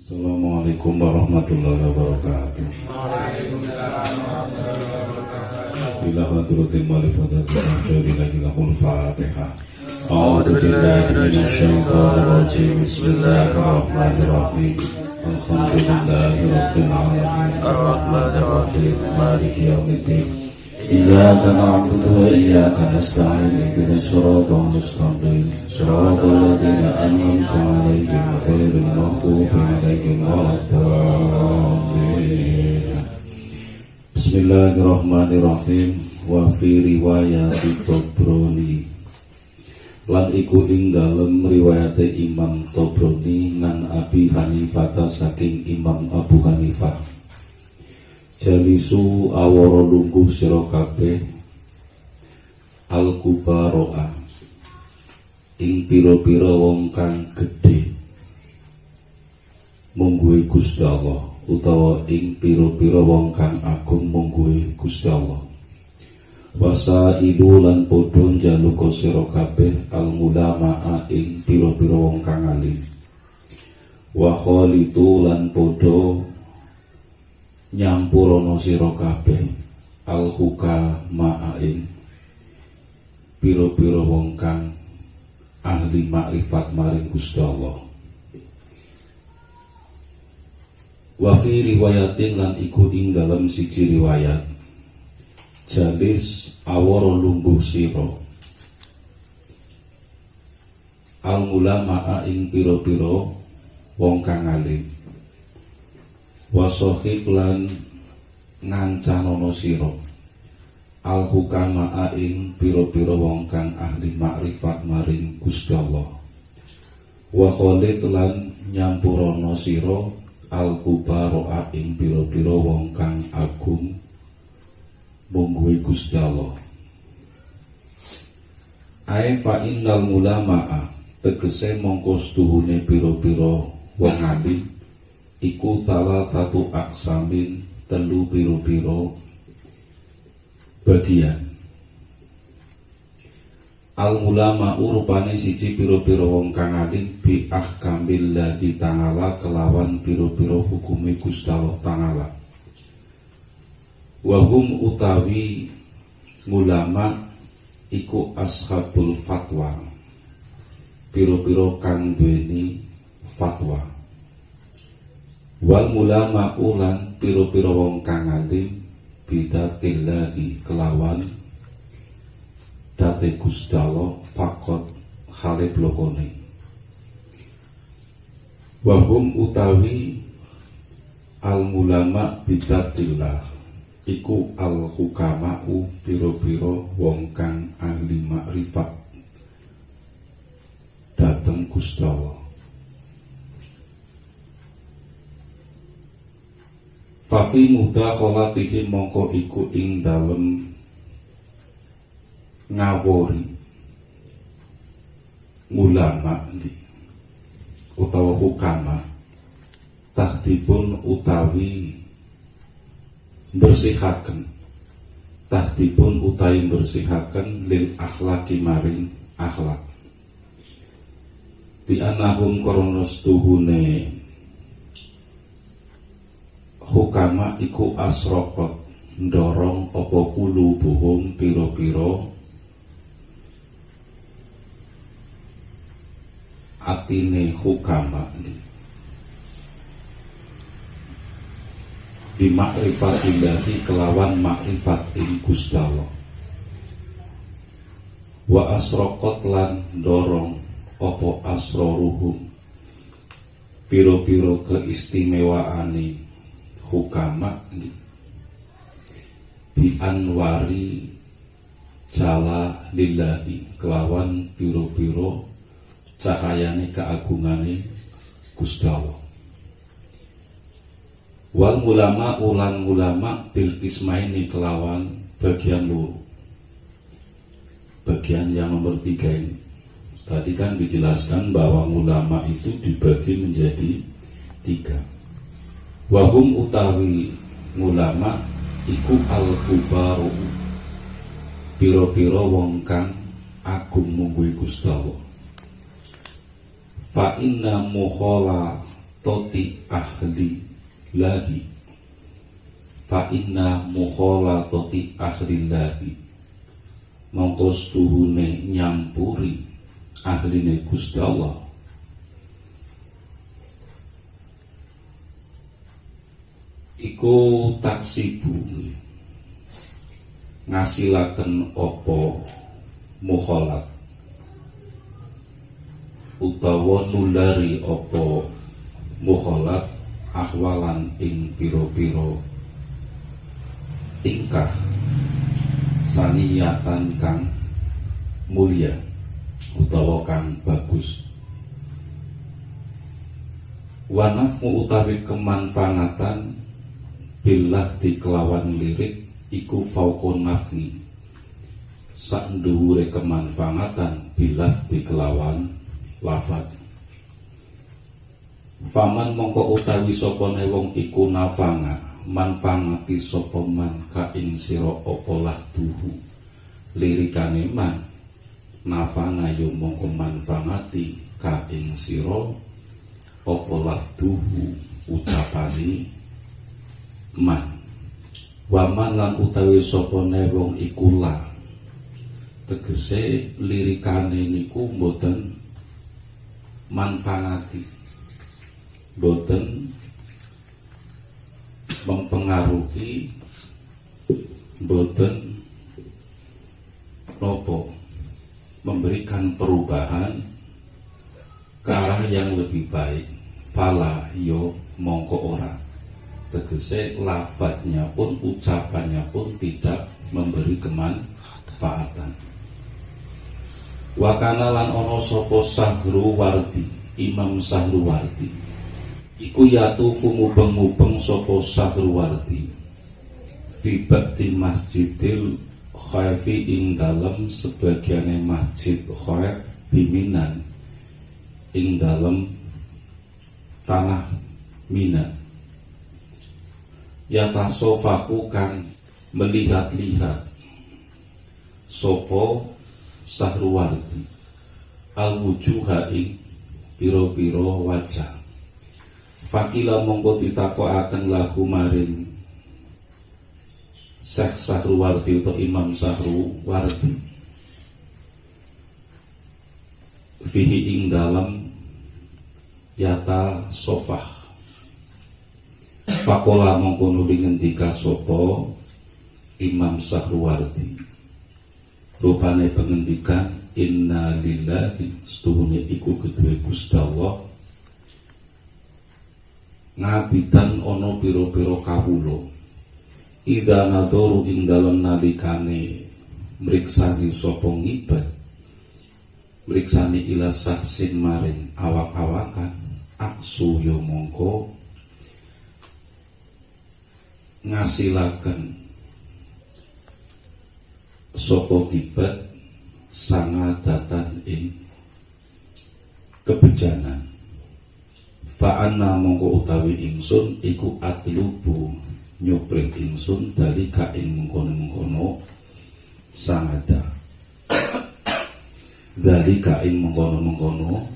Assalamualaikum warahmatullahi wabarakatuh. Waalaikumsalam warahmatullahi wabarakatuh. Bila hadrutin malifadatul ansya'billahi lahul fatihah. A'udhu billahi minasyaitonir rajim. Bismillahirrahmanirrahim. Alhamdulillahi rabbil alamin. Arrahmanir rahim. Maliki yaumiddin. Iyyaka na'budu wa iyyaka nasta'in. Ihdinas siratal mustaqim. Siratal ladzina an'amta 'alaihim ghairil maghdubi 'alaihim waladdallin. Bismillahirrahmanirrahim. Wa fi riwayat Tobroni, lan iku ing dalem riwayate Imam Tobroni ngan Abi Hanifah saking Imam Abu Hanifah. Jalisu awara lungguh sira kabeh al-kubaroa ing pira-pira wong kang gedhe mungguhe Gusti Allah, utawa ing pira-pira wong kang agung mungguhe Gusti Allah. Wasailu lan padha njaluka sira kabeh al-ulama ing pira-pira wong kang alim. Wa khalitu lan padha nyampurana sira kabeh al-hukama ing pira-pira wong kang ahli makrifat maring Gusti Allah. Wa fi riwayatin lan iku ing dalam siji riwayat, jalis awara lungguh sira al-ulama ing pira-pira wong kang alim. Wasohib lan ngancanono sira al-hukama ing pira-pira wong kang ahli makrifat maring Gusti Allah. Wa khalid lan nyampurana sira al-kubara ing pira-pira wong kang agung mungguhe Gusti Allah. Ae fa innal ulama, tegese mongko setuhune pira-pira wong alim iku salah satu aksamin, telu piro-piro bagian. Al ulama urupane siji piro-piro wong kang alim bi ahkamil ladzi ta'ala kelawan piro-piro hukume Gusti Allah ta'ala. Wa hum utawi ulama iku ashabul fatwa, piro-piro kang duweni fatwa. Wal ulama ulan piro-piro wong kang alim bidatillahi kelawan date Gusti Allah fakot khale blokone. Wahum utawi al ulama bidatillah iku al hukamau piro-piro wong kang ahli makrifat dateng Gusti Allah. Fafi mudakhalatihim mongko iku ing dalem ngawori ulama utawa hukama tahdibun utawi bersihaken, tahdibun utawi bersihaken lil akhlaki maring akhlak. Di anahum kronos tuhune hukama iku asrokot ndorong apa kulubuhum piro-piro atine hukama bi makrifatillahi kelawan makrifat ing Gusti Allah. Wa asrokot lan ndorong apa asroruhum piro-piro keistimewaane hukama bi anwari jala lillahi kelawan piro-piro cahayane keagungane Gusti Allah. Wal ulama ulang ulama bil kismaini kelawan bagian loro. Bagian yang nomor 3 ini tadi kan dijelaskan bahwa ulama itu dibagi menjadi 3. Wahum utawi ulama iku al-kubaru piro-piro wong kang agung mungguhi Gusti Allah. Fa inna mukhala toti ahli lahi fa inna mukhalatati ahli lahi mongko setuhune nyampuri ahline Gusti Allah iku taksibu ngasilaken apa mukhalat utawa nulari apa mukhalat ahwalan ing pira-pira tingkah saniyatan kang mulia utawa kang bagus wanafmu utawi kemanfaatan billah dikelawan lirik iku fauqun nafni sak dhuwure kemanfaatan billah dikelawan lafad faman mongko utawi sapa wong iku nafanga manfaati sapa man ka ing sira apa lahduhu lirikane man nafanga yo mongko manfaati ka ing sira apa lahduhu ucapane man waman lan utawi sapa wong iku la tegese lirikane niku mboten manfaati boten mempengaruhi boten nopo memberikan perubahan ke arah yang lebih baik fala yo mongko ora tegese lafadznya pun ucapannya pun tidak memberi kemanfaatan wakana lan ono sopo Sahruwardi Imam Sahruwardi iku yatufu mubeng-mubeng sopo Sahruwardi fi ba'di masjidil khaifi ing dalem sebagiane masjid khaif biminan ing dalem tanah Mina yatasofaku kan melihat-lihat sopo Sahruwardi al-wujuha ing piro-piro wajah fakila mongko ditakokaken lahu maring Syekh Sahruwardi atau Imam Sahruwardi fihi ing dalam yata sofah fakola mongko nuli ngendika sapa Imam Sahruwardi rupane pengendikan inna lillahi setuhune iku kedue Gusti Allah ngabitan ana pira-pira kawula ida nadharu ing dalem nalikane mriksani sapa ngibad mriksani ila saksin maring awak-awakan aksu yo mongko ngasilaken sapa kibat sangadatan ing kebejanan fa'anna mongko utawi ingsun iku atlubu nyuprih ingsun dari kaing mengkono-mengkono sangada dari kaing mengkono-mengkono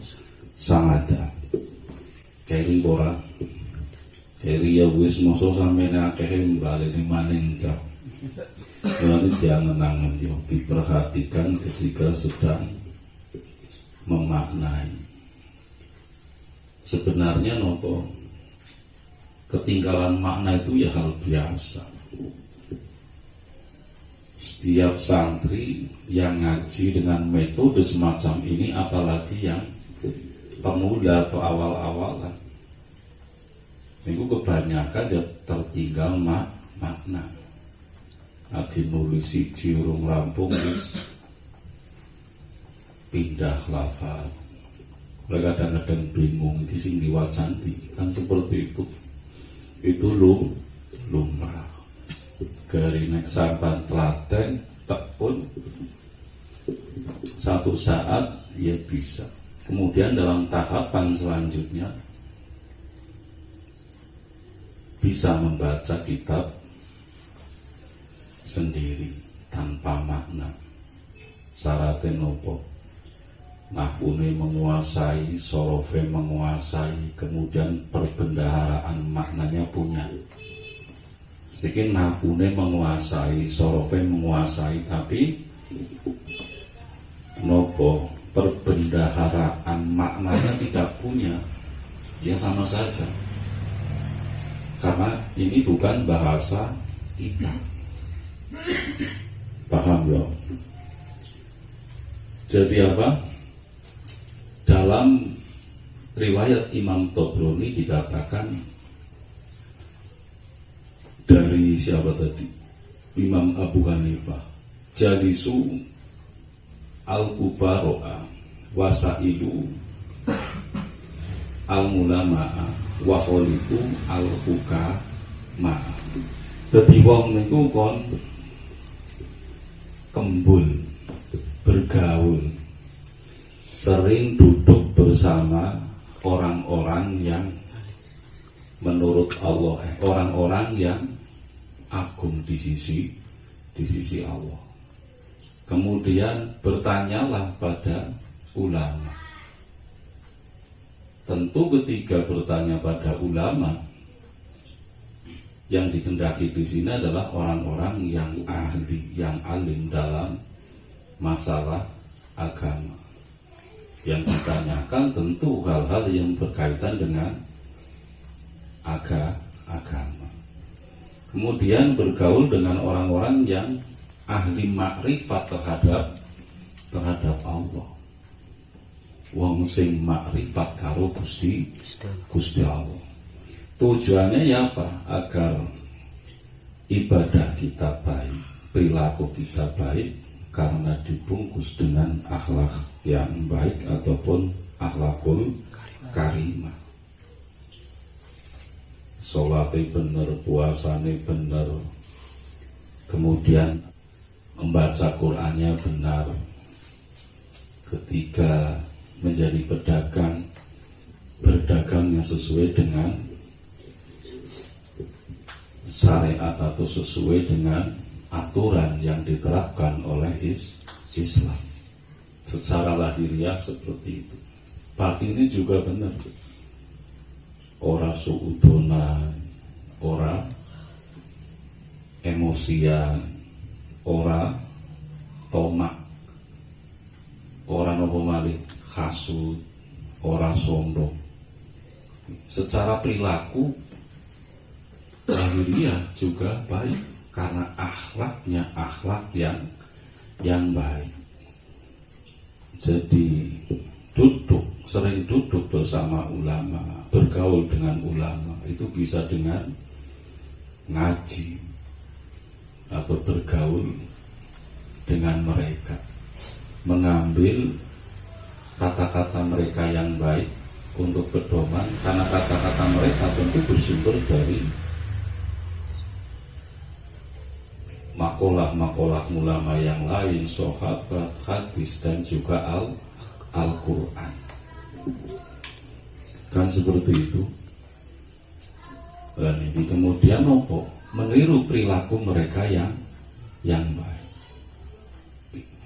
sangada keri ora keri ya wis mosok sampeyan akeh mbaleni maning jauh. Ini jangan yo diperhatikan ketika sedang memaknai. Sebenarnya nopo ketinggalan makna itu ya hal biasa. Setiap santri yang ngaji dengan metode semacam ini, apalagi yang pemula atau awal-awalan, itu kebanyakan ya tertinggal makna. Lagi nulis siji urung rampung wis pindah lafal. Mereka kadang-kadang bingung iki sing diwacanti kan seperti itu. Itu lumrah. Gari nek sampan telaten tekun satu saat ya bisa. Kemudian dalam tahapan selanjutnya bisa membaca kitab sendiri tanpa makna. Syaratnya nopo nahwune menguasai, sorofe menguasai, kemudian perbendaharaan maknanya punya. Sedikit nahwune menguasai, sorofe menguasai, tapi nopo perbendaharaan maknanya tidak punya, ya sama saja. Karena ini bukan bahasa kita. Paham ya? Jadi apa? Dalam riwayat Imam Tobroni dikatakan dari siapa tadi? Imam Abu Hanifah. Jalisu al-kubaro'a wasailu al-mulama'a wa kholitu al-hukama. Dadi wong niku kon kembul, bergaul, sering duduk bersama orang-orang yang menurut Allah, orang-orang yang agung di sisi Allah. Kemudian bertanyalah pada ulama. Tentu ketika bertanya pada ulama, yang dikehendaki di sini adalah orang-orang yang ahli, yang alim dalam masalah agama. Yang ditanyakan tentu hal-hal yang berkaitan dengan agama. Kemudian bergaul dengan orang-orang yang ahli makrifat terhadap Allah. Wong sing makrifat karo Gusti Allah. Tujuannya ya apa? Agar ibadah kita baik, perilaku kita baik, karena dibungkus dengan akhlak yang baik ataupun akhlakul karimah. Sholatnya bener, puasanya bener, kemudian membaca Qur'annya benar. Ketika menjadi pedagang, berdagangnya sesuai dengan syariat atau sesuai dengan aturan yang diterapkan oleh Islam. Secara lahiriah seperti itu. Batinnya juga benar. Ora suudona, ora emosian, ora tomak, ora nopo malih hasud, ora sombong. Secara perilaku lahiriah juga baik, karena akhlaknya akhlak yang baik. Jadi sering duduk bersama ulama, bergaul dengan ulama, itu bisa dengan ngaji atau bergaul dengan mereka, mengambil kata-kata mereka yang baik untuk pedoman, karena kata-kata mereka tentu bersumber dari makalah ulama yang lain, sahabat, hadis, dan juga Al-Quran. Kan seperti itu. Dan ini kemudian meniru perilaku mereka yang baik.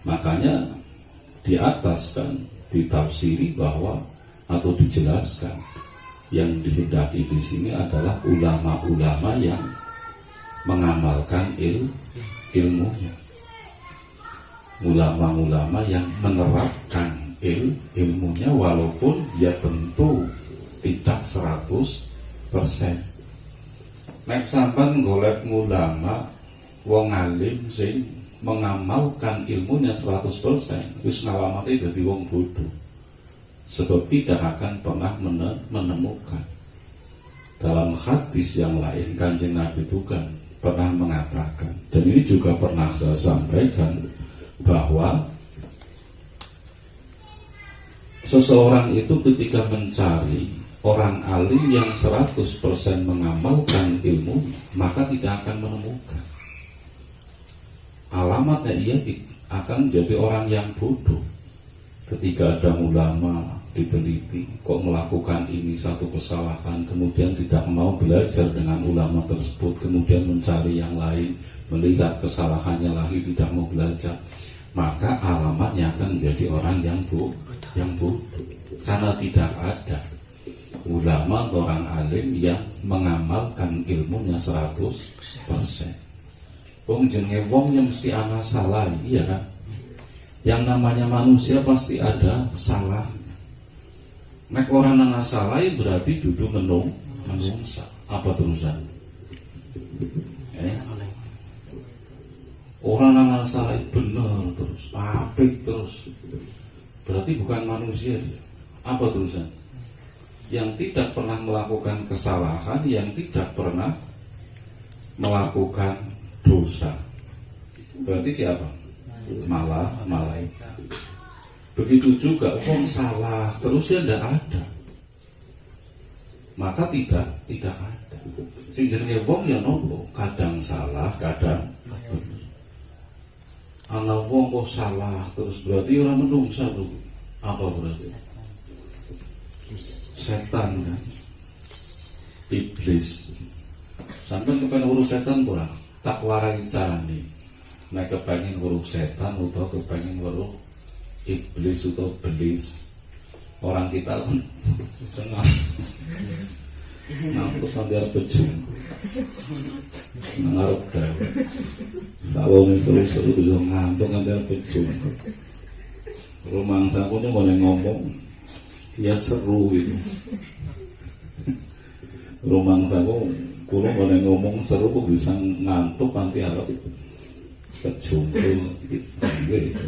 Makanya di atas kan ditafsiri bahwa atau dijelaskan yang dikehendaki di sini adalah ulama-ulama yang mengamalkan ilmunya, ulama-ulama yang menerapkan ilmunya, walaupun ya tentu tidak 100%. Nek sampean golek ulama wong alim sing mengamalkan ilmunya 100%, wis ngalamati dadi wong bodoh. Sebab tidak akan pernah menemukan. Dalam hadis yang lain Kanjeng Nabi itu kan pernah mengatakan, dan ini juga pernah saya sampaikan, bahwa seseorang itu ketika mencari orang alim yang 100% mengamalkan ilmu, maka tidak akan menemukan. Alamatnya ia akan menjadi orang yang bodoh. Ketika ada ulama diteliti, kok melakukan ini satu kesalahan, kemudian tidak mau belajar dengan ulama tersebut, kemudian mencari yang lain, melihat kesalahannya lagi, tidak mau belajar, maka alamatnya akan menjadi orang yang yang bodoh, karena tidak ada ulama atau orang alim yang mengamalkan ilmunya 100%. Wong jenenge wong yang mesti ana salah, iya kan? Yang namanya manusia pasti ada salah. Nek orang ana salah berarti dudu menungsa. Apa terusan? Orang ana salah bener terus, apik terus. Berarti bukan manusia dia. Apa terusan? Yang tidak pernah melakukan kesalahan, yang tidak pernah melakukan dosa. Berarti siapa? Malaikat. Begitu juga orang salah terus ya tidak ada. Maka tidak ada. Sing jenenge wong ya nopo, kadang salah, kadang bener. Ana wong kok salah terus berarti orang menungsa tuh. Apa berarti? Setan kan, iblis. Sampai kepengen urus setan pula tak warai carane. Nek kepengen urus setan atau kepengen urus iblis atau belis, orang kita pun tengah ngantuk nanti bejung ngarep dah sawone seru-seru bisa ngantuk nanti bejung. Rumah sakunya boleh ngomong ya seru itu. Rumah saku kulo boleh ngomong seru kok bisa ngantuk nanti harap kejungkul gitu.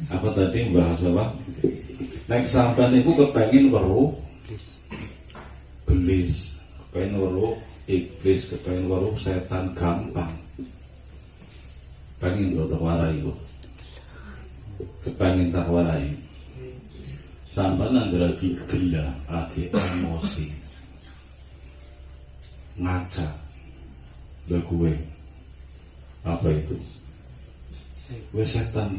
Apa tadi bahas apa? Nek sampean niku kepengin weruh belis, kepengin weruh iblis, kepengin weruh setan gampang. Pengen tak warai kok. Kepengin tak warai. Sampean lagi gila, lagi emosi. Ngaca. Lah gue. Apa itu? Gue setan.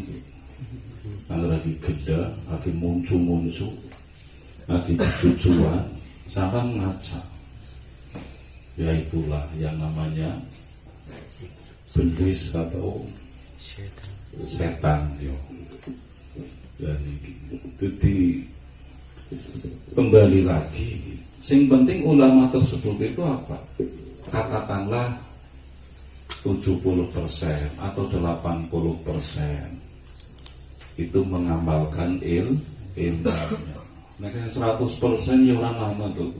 Lagi gila, lagi muncul, lagi cucuan, sampai ngaca. Ya itulah yang namanya belis atau setan. Jadi kembali lagi, sing penting ulama tersebut itu apa? Katakanlah 70% atau 80% itu mengamalkan ilmunya. Nah, 100% ya orang lama tuh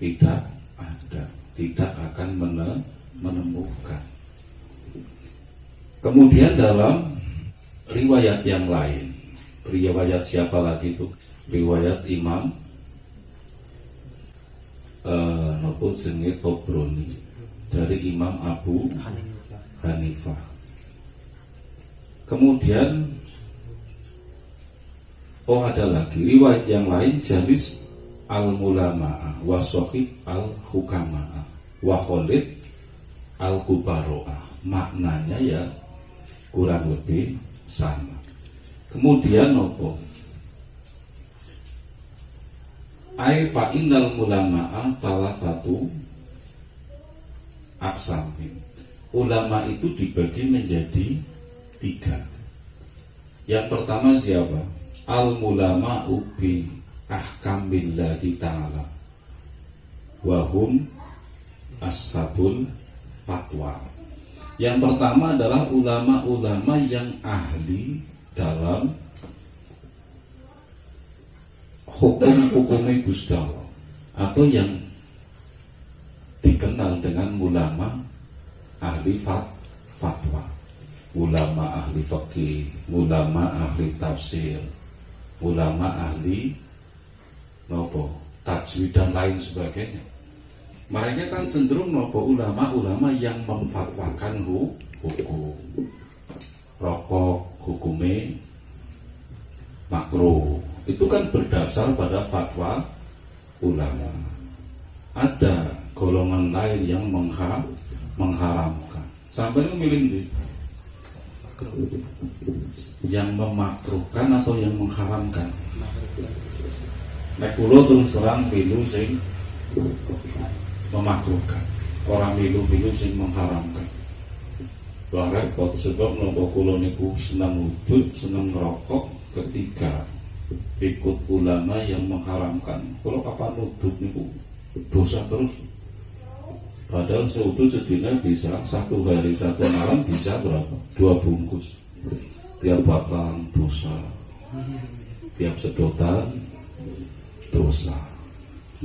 tidak ada, tidak akan menemukan. Kemudian dalam riwayat yang lain, riwayat siapa lagi itu? Riwayat Imam nopo jenenge Tobroni dari Imam Abu Hanifah. Kemudian ada lagi riwayat yang lain, Jalis al-Mulama'ah wa Sohib al-Hukama'ah wa Khalid al-Kubaro'ah. Maknanya ya kurang lebih sama. Kemudian nopo ai fa innal mulama'a salah satu aksamin. Ulama itu dibagi menjadi 3. Yang pertama siapa? Al-mulama'u bi ahkamillahi ta'ala wahum ashabul fatwa. Yang pertama adalah ulama-ulama yang ahli dalam hukum-hukumnya Gusti Allah, atau yang dikenal dengan ulama ahli fatwa, ulama ahli fikih, ulama ahli tafsir, ulama ahli nopo tajwid dan lain sebagainya. Mereka kan cenderung nopo ulama-ulama yang memfatwakan hukum rokok, hukumnya makruh. Itu kan berdasar pada fatwa ulama. Ada golongan lain yang mengharamkan. Sampai milih yang memakruhkan atau yang mengharamkan. Nek kula terus terang pilu sing memakruhkan. Orang pilu sing mengharamkan. Wah repot sebab nopo kula niku seneng wujud, seneng ngerokok, ketika ikut ulama yang mengharamkan. Kalau kapan nudut niku dosa terus. Padahal seutuh sedina bisa satu hari satu malam bisa berapa? 2 bungkus. Tiap batang dosa, tiap sedotan dosa.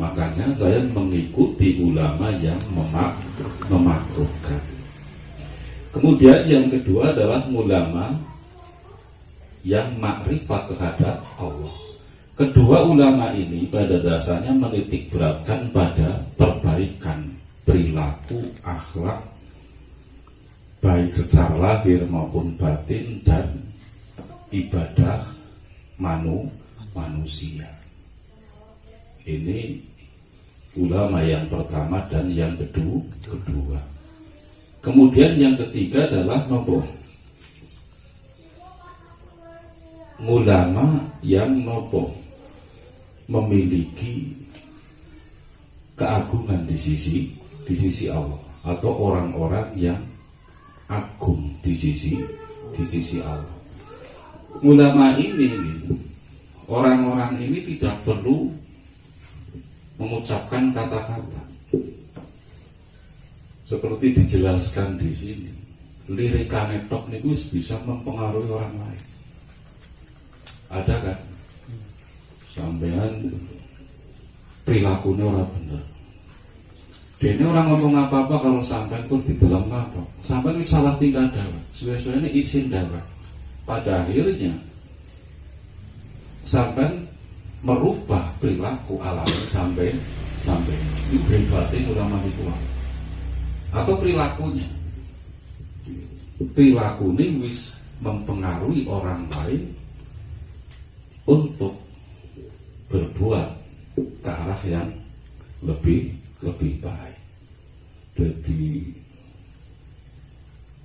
Makanya saya mengikuti ulama yang memakruhkan. Kemudian yang kedua adalah ulama yang makrifat terhadap Allah. Kedua ulama ini pada dasarnya menitik beratkan pada perbaikan perilaku, akhlak, baik secara lahir maupun batin, dan ibadah manusia. Ini ulama yang pertama dan yang kedua. Kemudian yang ketiga adalah nopo? Ulama yang nopo? Memiliki keagungan di sisi Allah, atau orang-orang yang agung di sisi Allah. Ulama ini, orang-orang ini tidak perlu mengucapkan kata-kata seperti dijelaskan di sini. Lirikane tok niku bisa mempengaruhi orang lain. Ada kan? Sampean perilakunya orang bener. Dene orang ngomong apa-apa kalau sampean pun di dalam apa? Sampean ini salah tingkah dawet. Suwe-suwe ini izin dawet. Pada akhirnya sampean merubah perilaku alami sampai itu hebatnya ulama itu. Atau perilakunya wis mempengaruhi orang lain untuk berbuat ke arah yang lebih baik. Jadi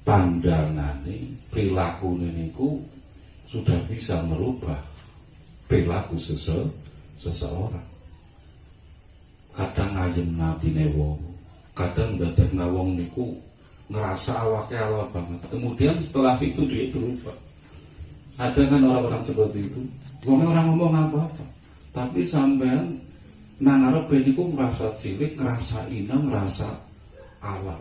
pandangan ini, perilaku niku sudah bisa merubah perilaku seseorang. Kadang ayem natine wong, kadang dadekna wong niku ngerasa awake ala banget. Kemudian setelah itu dia berubah. Ada kan orang-orang seperti itu. Orang ngomong apa-apa, tapi sampean nang arepe niku merasa cilik, ngerasa inang, ngerasa ala.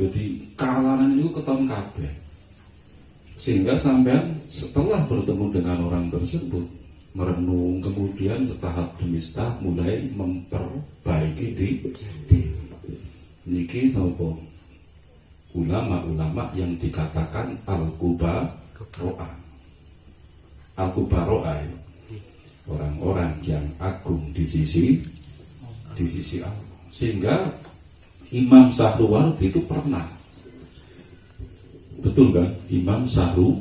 Jadi kealanan itu keton kabeh. Sehingga sampean setelah bertemu dengan orang tersebut, merenung, kemudian setahap demi setahap mulai memperbaiki di niki nopo ulama-ulama yang dikatakan al-kubaro'ah. Al-kubaro'ah, orang-orang yang agung di sisi Allah. Sehingga Imam Sahruwardi itu pernah, betul kan? Imam Sahruwardi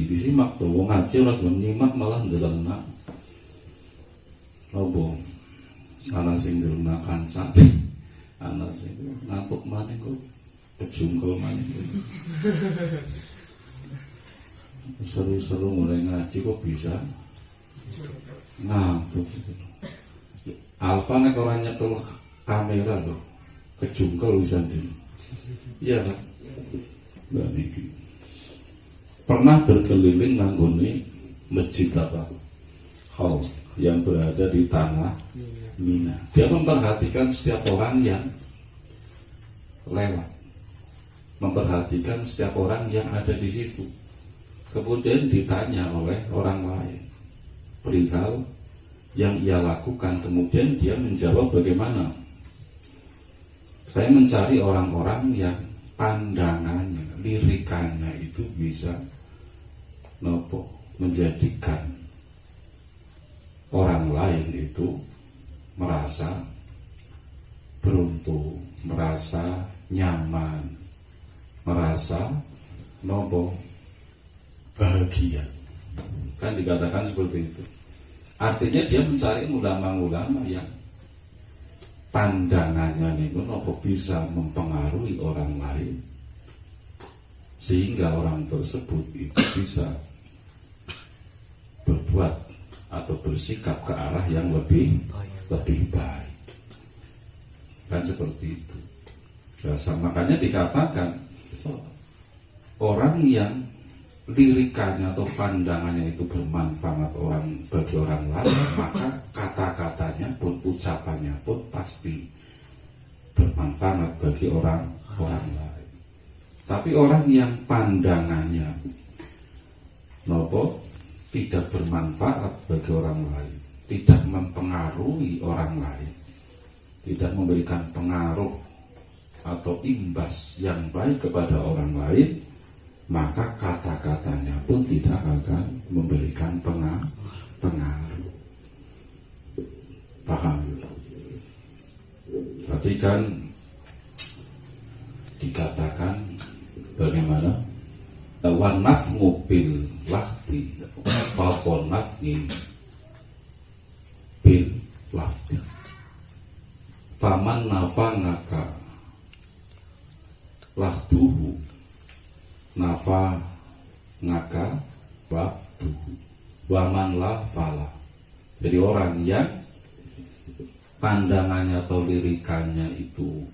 disimak tuh, wong ngaji ora gelem nyimak malah ndelengna. Nopo? Ana sing ndelengna kanca, ana sing ngantuk maneh kok kejungkel maneh. Seru-seru mulai ngaji kok bisa ngantuk. Alfa nek ora nyekel kamera loh, kejungkel bisa dulu. Iya kan? Mbak Niki pernah berkeliling nanggone masjid apa? Hall yang berada di tanah Mina. Dia memperhatikan setiap orang yang lewat, memperhatikan setiap orang yang ada di situ. Kemudian ditanya oleh orang lain perihal yang ia lakukan. Kemudian dia menjawab bagaimana? Saya mencari orang-orang yang pandangannya, lirikannya itu bisa nopo menjadikan orang lain itu merasa beruntung, merasa nyaman, merasa nopo bahagia. Kan dikatakan seperti itu. Artinya dia mencari ulama-ulama yang pandangannya niku nopo bisa mempengaruhi orang lain sehingga orang tersebut itu bisa berbuat atau bersikap ke arah yang lebih baik. Kan seperti itu. Makanya dikatakan orang yang lirikannya atau pandangannya itu bermanfaat bagi orang lain, maka kata-katanya pun, ucapannya pun pasti bermanfaat bagi orang lain. Tapi orang yang pandangannya tidak bermanfaat bagi orang lain, tidak mempengaruhi orang lain, tidak memberikan pengaruh atau imbas yang baik kepada orang lain, maka kata-katanya pun tidak akan memberikan pengaruh. Paham? Tadi kan dikatakan bagaimana? Wa naf'u bil lafzi faqon naf'i bil lafzi. Faman nafa'aka lahduhu nafa ngaka lafduhu waman la fala. Jadi orang yang pandangannya atau lirikannya itu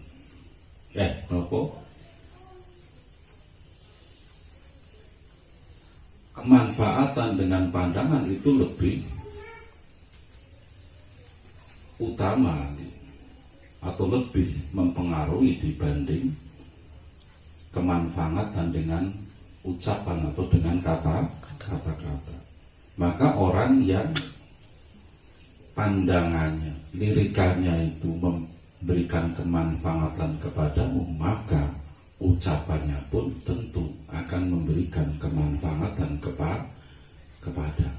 kemanfaatan dengan pandangan itu lebih utama atau lebih mempengaruhi dibanding kemanfaatan dengan ucapan atau dengan kata-kata. Maka orang yang pandangannya, lirikannya itu memberikan kemanfaatan kepadamu, maka ucapannya pun tentu akan memberikan kemanfaatan kepada.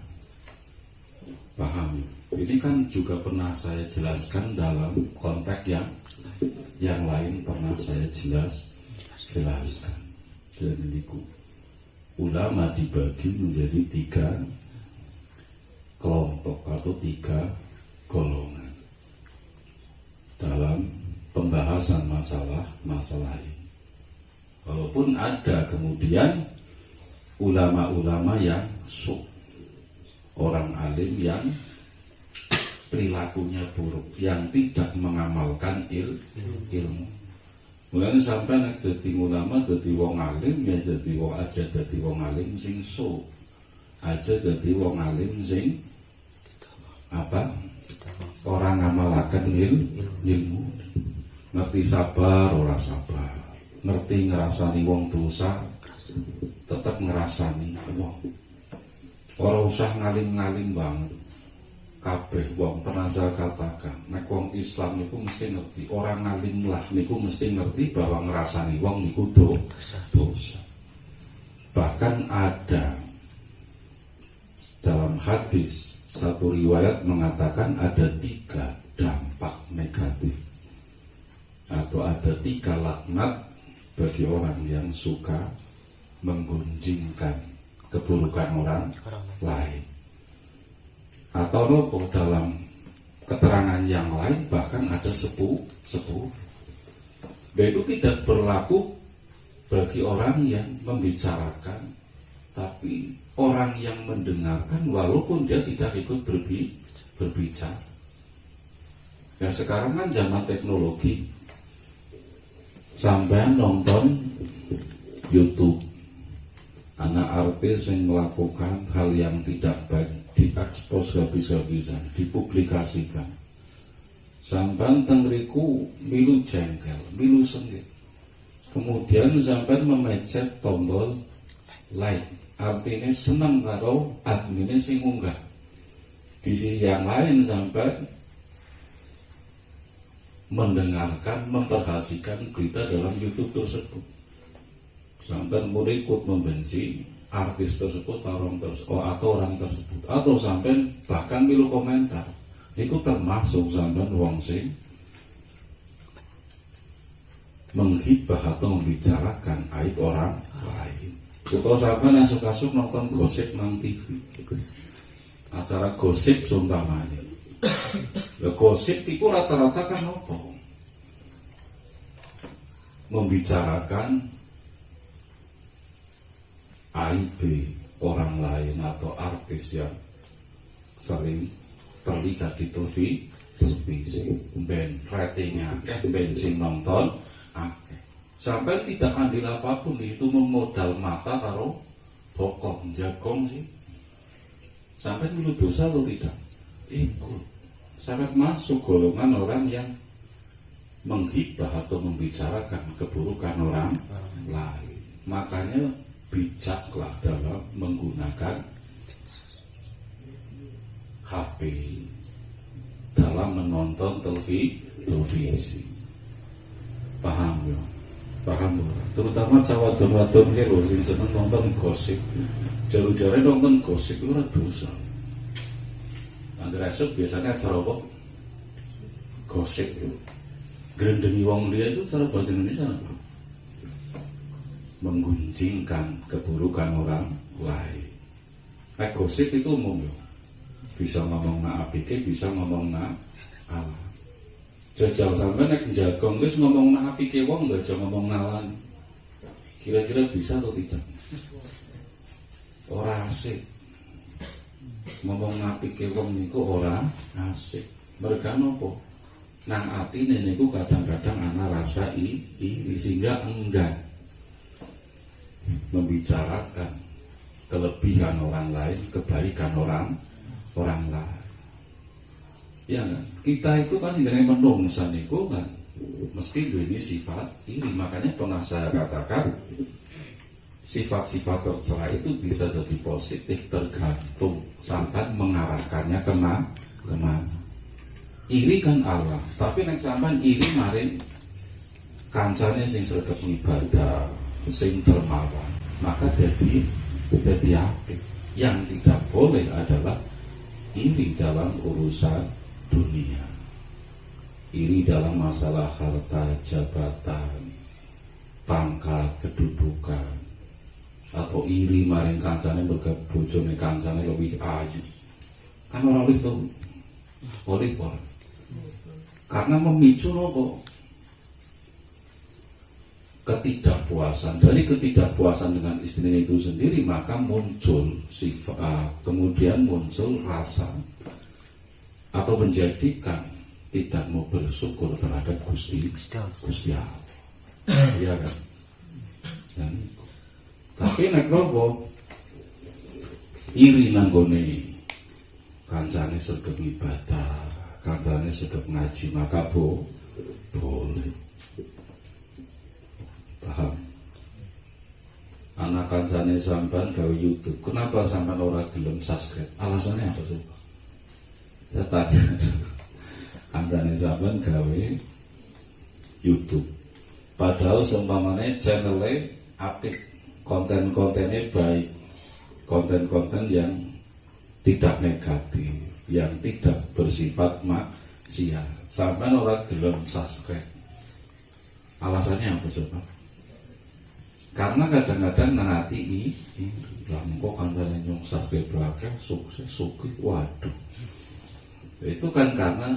Paham? Ini kan juga pernah saya jelaskan dalam konteks yang lain, pernah saya jelaskan. Jadi ulama dibagi menjadi 3 kelompok atau 3 golongan dalam pembahasan masalah ini. Walaupun ada kemudian ulama-ulama yang orang alim yang perilakunya buruk, yang tidak mengamalkan ilmu. Mulane sampai nek dadi ulama, dadi wong alim, ya dadi wong aja dadi wong alim sing aja dadi wong alim sing orang ngamalaken ilmu. Ngerti sabar ora sabar, ngerti ngerasani wong dosa, tetap ngerasani wong. Ora usah ngalim-ngalim banget. Kabeh wong pernah saya katakan, nek wong Islam niku mesti ngerti, orang ngalim lah niku mesti ngerti bahwa ngerasani wong niku dosa. Bahkan ada dalam hadis satu riwayat mengatakan ada 3 dampak negatif atau ada 3 laknat bagi orang yang suka menggunjingkan keburukan orang lain. Atau dalam keterangan yang lain bahkan ada 10. Dan itu tidak berlaku bagi orang yang membicarakan, tapi orang yang mendengarkan walaupun dia tidak ikut berbicara. Ya sekarang kan zaman teknologi, sampai nonton YouTube, anak artis yang melakukan hal yang tidak baik diekspos habis-habisan, dipublikasikan. Sampai tengriku milu jengkel, milu sengit. Kemudian sampai memecet tombol like, artinya senang karo adminnya sing unggah. Di sisi yang lain sampai mendengarkan, memperhatikan berita dalam YouTube tersebut. Sampai mulai ikut membenci artis tersebut atau orang tersebut, atau sampai bahkan milu komentar. Itu termasuk sampai wong sing menghibah atau membicarakan aib orang lain. Atau sampai yang suka-suka nonton gosip nang TV, acara gosip sumpamanya. Gosip itu rata-rata kan apa? Membicarakan aib orang lain atau artis yang sering terlihat di televisi, ben ratingnya akeh, ben sing nonton akeh. Sampai tidak andil apapun itu memodal mata karo tokoh jagong sih. Sampai dulu dosa atau tidak? Ikut. Sampai masuk golongan orang yang menghibah atau membicarakan keburukan orang lain. Makanya bijaklah dalam menggunakan HP, dalam menonton televisi. Paham ya? Paham ya? Terutama cawadon-wadon ki lho sing seneng nonton gosip. Jaru-jare nonton gosip itu ora dosa. Angger esuk biasanya acara apa? Gosip itu. Grendengi wong dia itu cara bahasa Indonesia apa? Menggunjingkan keburukan orang lain. Gosip itu umum ya. Bisa ngomong na apike, bisa ngomong na Allah. Jajal sampai nek jagong wis ngomong na apike wong gak aja ngomong nalan. Kira-kira bisa atau tidak? Ora asik. Ngomong na apike wong niku ora asik. Mereka nopo? Nang atine niku kadang-kadang ana rasa iri sehingga enggan membicarakan kelebihan orang lain, kebaikan orang lain. Ya kan? Kita itu kan sebenarnya menungsa niku kan mesti duweni sifat iri. Makanya pernah saya katakan sifat-sifat tercela itu bisa jadi positif tergantung sampai mengarahkannya kemana. Iri kan Allah, tapi nek sampean iri maring kancane sing sregep ibadah, sing dermawan, maka jadi apik. Yang tidak boleh adalah iri dalam urusan dunia, iri dalam masalah harta, jabatan, pangkat, kedudukan, atau iri maring kancane mergo bojone kancane lebih ayu. Kan ora oleh to. Oleh ora. Karena memicu apa? Ketidakpuasan. Dari ketidakpuasan dengan istrinya itu sendiri, maka muncul sifat, kemudian muncul rasa atau menjadikan tidak mau bersyukur terhadap Gusti Allah. Iya kan? Dan, tapi nek nopo iri nanggone kancane sregep ibadah, kancane sregep ngaji, maka boleh. Paham? Anak kancane sampean gawe YouTube, kenapa sampean ora gelem subscribe? Alasannya apa sih? Saya tanya, kancane sampean gawe YouTube, padahal seumpamane channelnya apik, konten-kontennya baik, konten-konten yang tidak negatif, yang tidak bersifat maksiat, sampean ora gelem subscribe. Alasannya apa coba? Karena kadang-kadang nanti lah kok kancane nyung subscribe akeh sukses sugih, waduh. Itu kan karena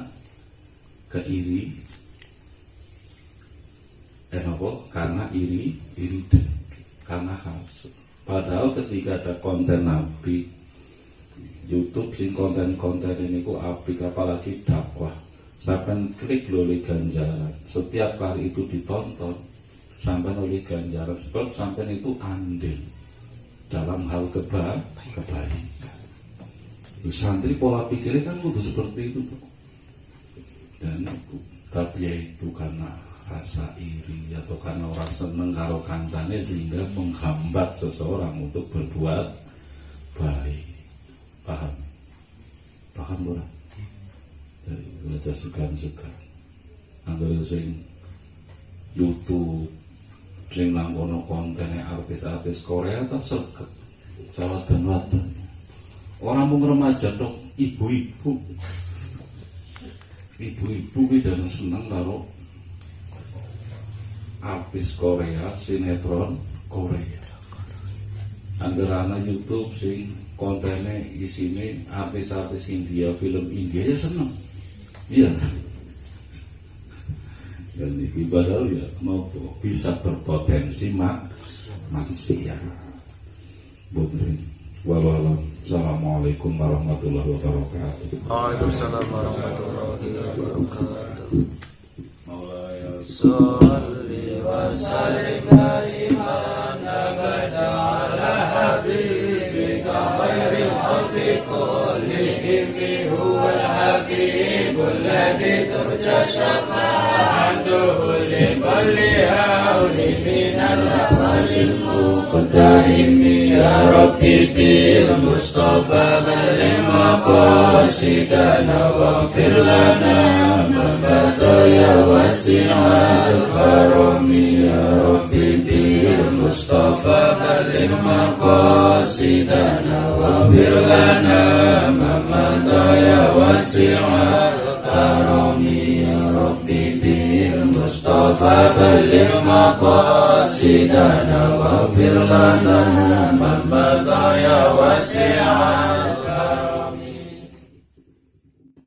keiri, karena iri dan karena hasud. Padahal ketika ada konten Nabi YouTube sing konten-konten ini ku apik, apalagi dakwah, sampai klik oleh ganjaran. Setiap kali itu ditonton sampai oleh ganjaran, sebab sampai itu andil dalam hal kebaikan. Santri pola pikirnya kan kudu seperti itu tuh. Dan tapi ya itu karena rasa iri atau karena orang seneng karo kancane sehingga menghambat seseorang untuk berbuat baik. Paham? Paham ora? Dari belajar segan-segan. Angger sing YouTube sing nang kono kontene artis-artis Korea tak sregep. Cawadan-wadan. Orang mau remaja dong, ibu-ibu ki jangan seneng karo artis Korea, sinetron Korea. Anggerana YouTube sing kontennya isine artis-artis India, film India ya seneng. Iya. Dan ibadah ya mau bisa berpotensi maksiat. Bener. Wallahualam. Assalamualaikum warahmatullahi wabarakatuh. Waalaikumsalam warahmatullahi wabarakatuh. Maulaya sholli wa sallim daiman abada ala habib بكلهم هو الحبيب الذي ترجى شفاعته لكل هول من الأهوال المقتحم يا ربي بالمصطفى بلغ مقاصدنا واغفر لنا ما مضى يا واسع الكرم يا ربي بالمصطفى بلغ مقاصدنا واغفر لنا ما مضى يا واسع الكرم يا ربي بالمصطفى بلغ مقاصدنا واغفر لنا